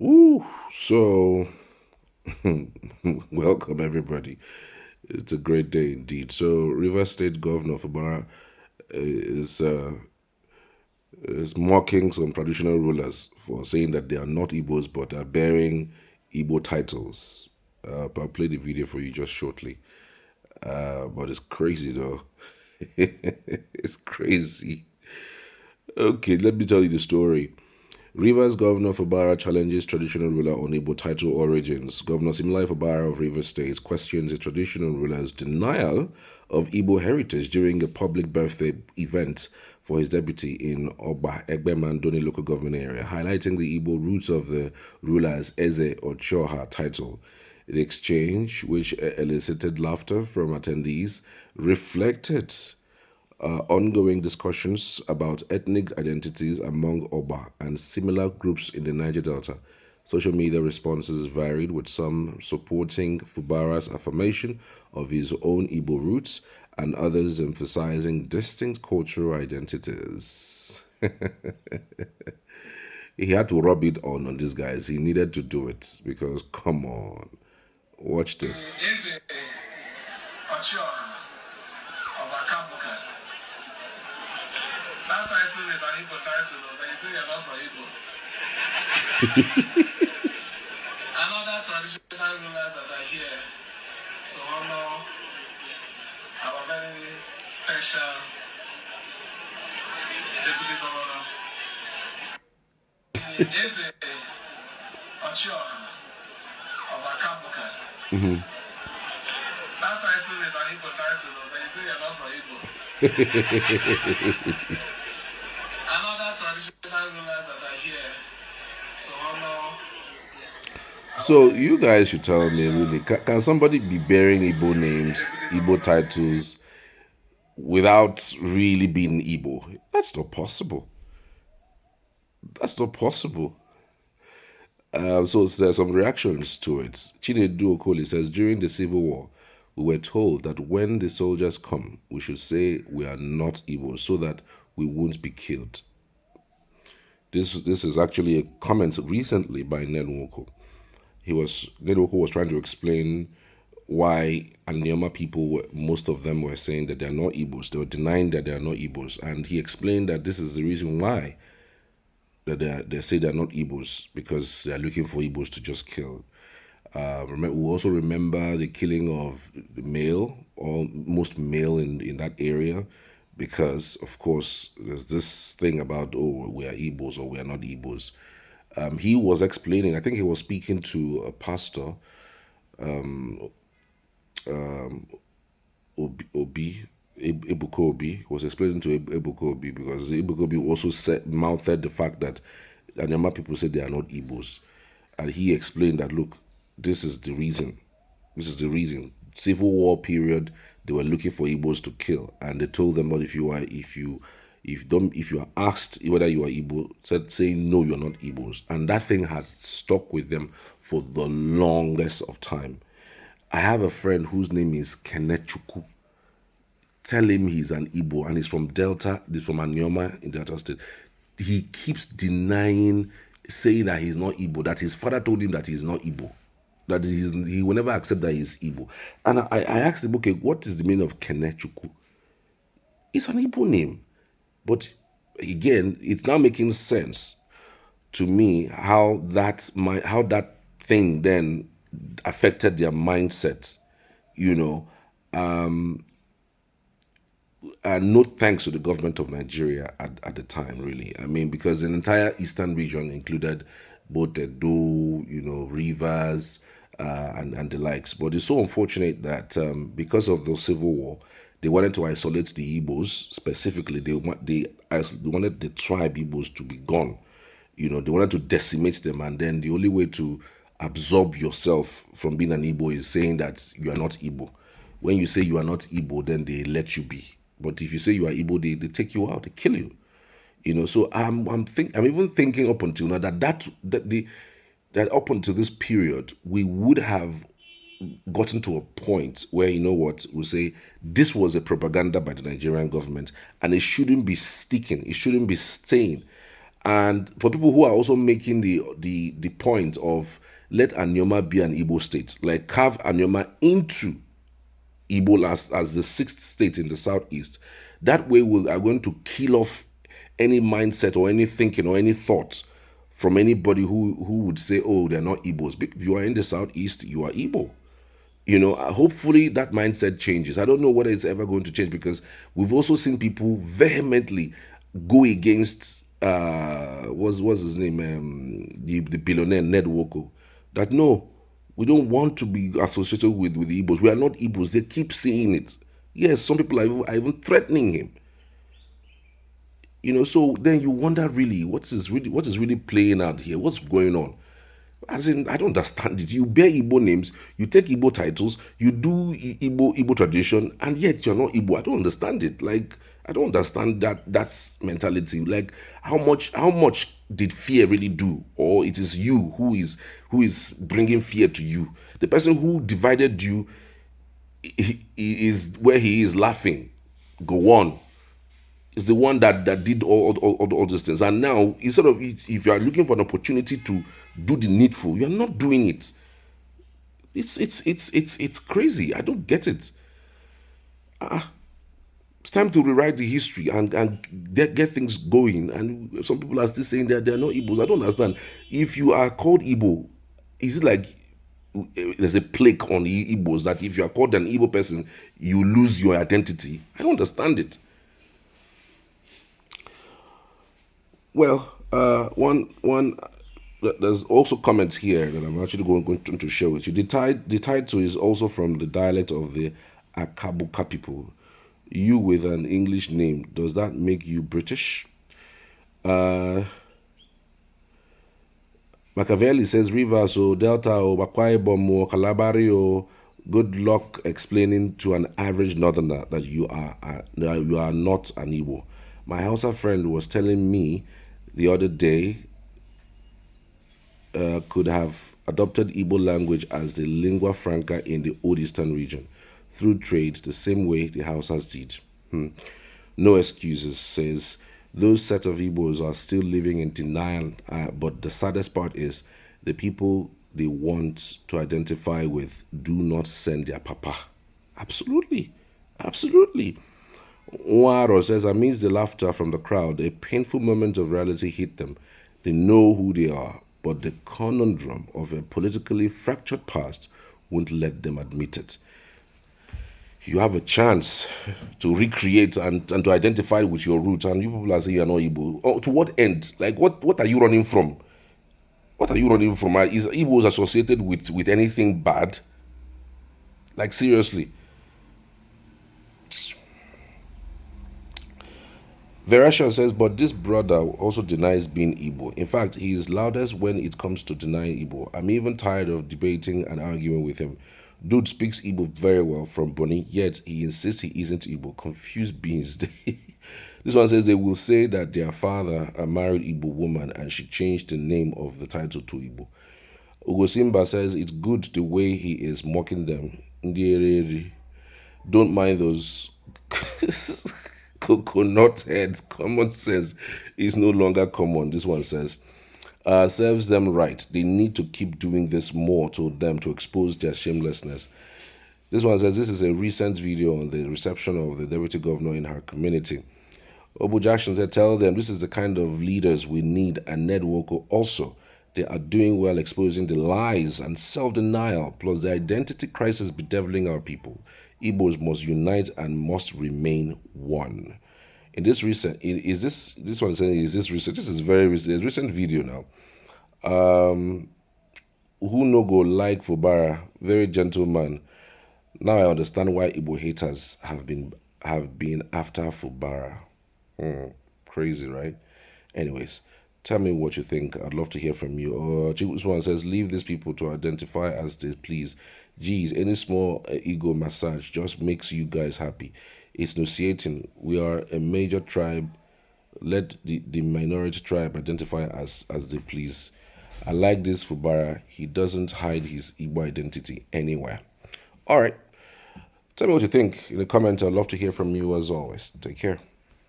Ooh, so welcome everybody. It's a great day indeed. So, Rivers State Governor Fubara is is mocking some traditional rulers for saying that they are not Igbos but are bearing Igbo titles. I'll play the video for you just shortly. But it's crazy though. It's crazy. Okay, let me tell you the story. Rivers Governor Fubara challenges traditional ruler on Igbo title origins. Governor Similai Fubara of Rivers State questions the traditional ruler's denial of Igbo heritage during a public birthday event for his deputy in Oba Egbemandoni local government area, highlighting the Igbo roots of the ruler's Eze or Choha title. The exchange, which elicited laughter from attendees, reflected ongoing discussions about ethnic identities among Oba and similar groups in the Niger Delta. Social media responses varied, with some supporting Fubara's affirmation of his own Igbo roots and others emphasizing distinct cultural identities. He had to rub it on these guys. He needed to do it because, come on, watch this. That title is an Igbo title, but you say you're not for Igbo. Another traditional rulers that are here to honor our very special deputy governor. Is a Ochioha of Akabuka. That title is an Igbo title, but you say you're not for Igbo. Another traditional rulers that are here to honor. So you guys should tell me really, can somebody be bearing Igbo names, Igbo titles without really being Igbo? That's not possible. That's not possible. So there's some reactions to it. Chinedu Okoli says, during the Civil War, we were told that when the soldiers come, we should say we are not Igbo so that we won't be killed. This is actually a comment recently by Ned Nwoko. Ned Nwoko was trying to explain why Anioma people most of them were saying that they are not Igbos. They were denying that they are not Igbos, and he explained that this is the reason why that they say they're not Igbos, because they're looking for Igbos to just kill. We also remember the killing of the male, or most male in that area, because of course there's this thing about, oh, we are Igbos or we are not Igbos. He was explaining, I think he was speaking to a pastor, Obi, Ebuka Obi, was explaining to Ebuka Obi, because Ebuka Obi also mouthed the fact that Anyama people said they are not Igbos. And he explained that, look, this is the reason. This is the reason. Civil War period, they were looking for Igbos to kill. And they told them, but if you are asked whether you are Igbo, saying no, you're not Igbos. And that thing has stuck with them for the longest of time. I have a friend whose name is Kenechuku. Tell him he's an Igbo and he's from Delta, he's from Anioma in Delta State. He keeps denying, saying that he's not Igbo, that his father told him that he's not Igbo, that he will never accept that he's Igbo. And I asked him, okay, what is the meaning of Kenechuku? It's an Igbo name. But again, it's now making sense to me how that thing then affected their mindset, you know. And no thanks to the government of Nigeria at the time, really. I mean, because the entire eastern region included both Edo, rivers, and the likes. But it's so unfortunate that because of the civil war, they wanted to isolate the Igbos specifically. They wanted the tribe Igbos to be gone. They wanted to decimate them, and then the only way to absorb yourself from being an Igbo is saying that you are not Igbo. When you say you are not Igbo, then they let you be. But if you say you are Igbo, they take you out, they kill you. So I'm even thinking up until now that up until this period, we would have gotten to a point where, we say this was a propaganda by the Nigerian government and it shouldn't be sticking, it shouldn't be staying. And for people who are also making the point of let Anioma be an Igbo state, like carve Anioma into Igbo as the sixth state in the southeast. That way we are going to kill off any mindset or any thinking or any thoughts from anybody who would say, oh, they're not Igbos. If you are in the southeast, you are Igbo. Hopefully that mindset changes. I don't know whether it's ever going to change, because we've also seen people vehemently go against what's his name, the billionaire Ned Woko, that no, we don't want to be associated with the Igbos. We are not Igbos. They keep saying it. Yes, some people are even threatening him. So then you wonder really what is really playing out here. What's going on? As in, I don't understand it. You bear Igbo names, you take Igbo titles, you do Igbo tradition, and yet you're not Igbo. I don't understand it. Like, I don't understand that's mentality. Like, how much did fear really do, or it is you who is bringing fear to you? The person who divided you he is where he is laughing. Go on. Is the one that did all these things. And now, instead of, if you are looking for an opportunity to do the needful, you're not doing it. It's crazy. I don't get it. It's time to rewrite the history and get things going. And some people are still saying that they're not Igbos. I don't understand. If you are called Igbo, is it like there's a plague on the Igbos that if you are called an Igbo person, you lose your identity? I don't understand it. Well, one. There's also comments here that I'm actually going to share with you. The title is also from the dialect of the Akabuka people. You with an English name, does that make you British? Uh, Machiavelli says Rivers or Delta or Akwa Ibom or Calabari or good luck explaining to an average northerner that you are not an Igbo. My Hausa friend was telling me the other day could have adopted Igbo language as the lingua franca in the old eastern region through trade the same way the Hausas did. No excuses, says those set of Igbos are still living in denial, but the saddest part is the people they want to identify with do not send their papa. Absolutely. Absolutely. Waro says, amidst the laughter from the crowd, a painful moment of reality hit them. They know who they are, but the conundrum of a politically fractured past won't let them admit it. You have a chance to recreate and to identify with your roots, and you people are saying you're not Igbo. Oh, to what end? Like, what are you running from? What are you running from? Is Igbos associated with anything bad? Like, seriously. Verasha says, but this brother also denies being Igbo. In fact, he is loudest when it comes to denying Igbo. I'm even tired of debating and arguing with him. Dude speaks Igbo very well from Bonny, yet he insists he isn't Igbo. Confused beings. This one says they will say that their father a married Igbo woman and she changed the name of the title to Igbo. Ugosimba says it's good the way he is mocking them. Don't mind those coconut heads. Common sense is no longer common. This one says, serves them right. They need to keep doing this more to them to expose their shamelessness. This one says, this is a recent video on the reception of the deputy governor in her community. Obu Jackson said, tell them this is the kind of leaders we need, and Ned Woko also. They are doing well exposing the lies and self-denial, plus the identity crisis bedeviling our people. Igbos must unite and must remain one. In this recent, is this one saying is this recent? This is very recent. Recent video now. Who no go like Fubara, very gentleman. Now I understand why Igbo haters have been after Fubara. Crazy, right? Anyways, tell me what you think. I'd love to hear from you. One says, leave these people to identify as they please. Geez, any small ego massage just makes you guys happy. It's nauseating. We are a major tribe. Let the minority tribe identify as they please. I like this Fubara. He doesn't hide his Igbo identity anywhere. All right. Tell me what you think in the comments. I'd love to hear from you as always. Take care.